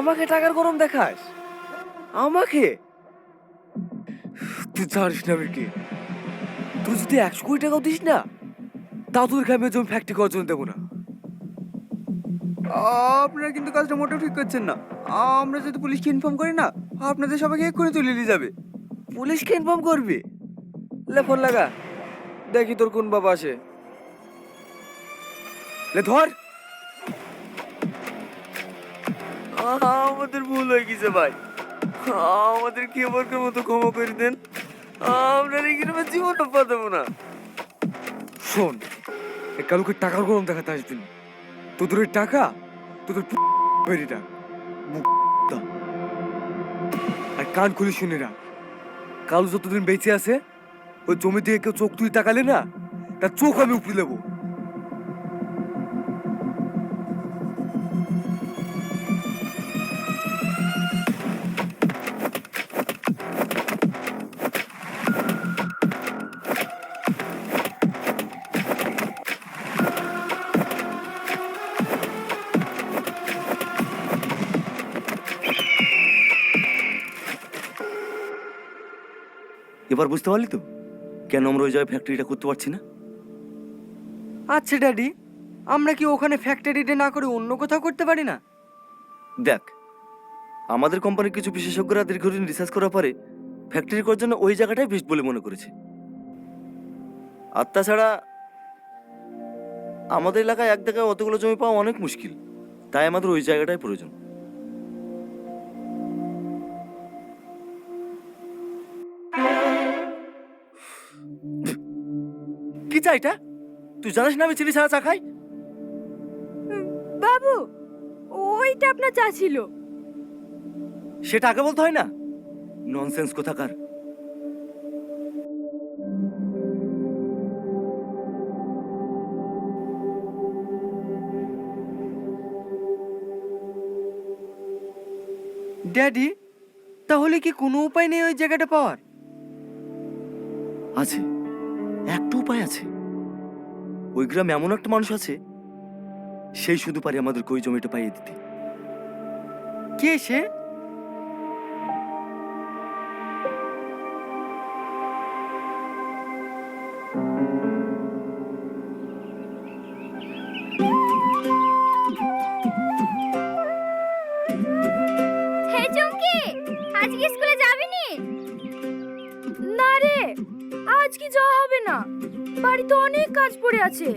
আমাকে টাকার গরম দেখাস? আমাকে? তুই জানিস না আমি কি? তুই যদি 100 কোটি টাকাও দিস না, তাও তোদেরকে আমি জমি ফ্যাক্টরি করার জন্য দেবো না। আপনারা কিন্তু কাজটা মোটেও ঠিক করছেন না। আমরা যদি পুলিশকে ইনফর্ম করি না, আপনাদের সবাইকে এক্ষুনি তুলে নিয়ে যাবে। পুলিশকে ইনফর্ম করবি? লে ফোন লাগা, দেখি তোর কোন বাবা আসে। লে ধর। আমাদের ভুল হয়ে গেছে ভাই, আমাদের কি এবারকার মতো ক্ষমা করে দেন। আমরা এই গ্রামে জীবন পাবো না। শোন, এই কালুকে টাকার গরম দেখাতে আসবি না। তোদের ওই টাকা তোদের বেরিটা আর কান খুলে শুনে রাখ, কালু যতদিন বেঁচে আছে ওই জমি দিয়ে কেউ চোখ তুই তাকালে না, তার চোখ আমি উপড়ে দেবো। এবার বুঝতে পারলি তো কেন আমরা ওই জায়গায় ফ্যাক্টরিটা করতে পারছি না? আচ্ছা ড্যাডি, আমরা কি ওখানে ফ্যাক্টরিতে না করে অন্য কোথাও করতে পারি না? দেখ, আমাদের কোম্পানির কিছু বিশেষজ্ঞরা দীর্ঘদিন রিসার্চ করার পরে ফ্যাক্টরি করার জন্য ওই জায়গাটাই বেস্ট বলে মনে করেছে। আর তাছাড়া আমাদের এলাকায় এক জায়গায় অতগুলো জমি পাওয়া অনেক মুশকিল, তাই আমাদের ওই জায়গাটাই প্রয়োজন। কি চাই এটা? তুই জানিস না আমি চিনি ছাড়া চা খাই? বাবু, ওইটা আপনার চা ছিল। সেটা আগে বলতে হয় না? ননসেন্স কোথাকার। ড্যাডি, তাহলে কি কোনো উপায় নেই ওই জায়গাটা পাওয়ার? আছে, একটা উপায় আছে। ওই গ্রামে এমন একটা মানুষ আছে, সেই শুধু পারে আমাদেরকে ওই জমিটা পাইয়ে দিতে। কে সে? হে চুমকি, আজকে স্কুলে যাবি নি? না রে, আজকে যাওয়া হবে না, বাড়িতে অনেক কাজ পড়ে আছে।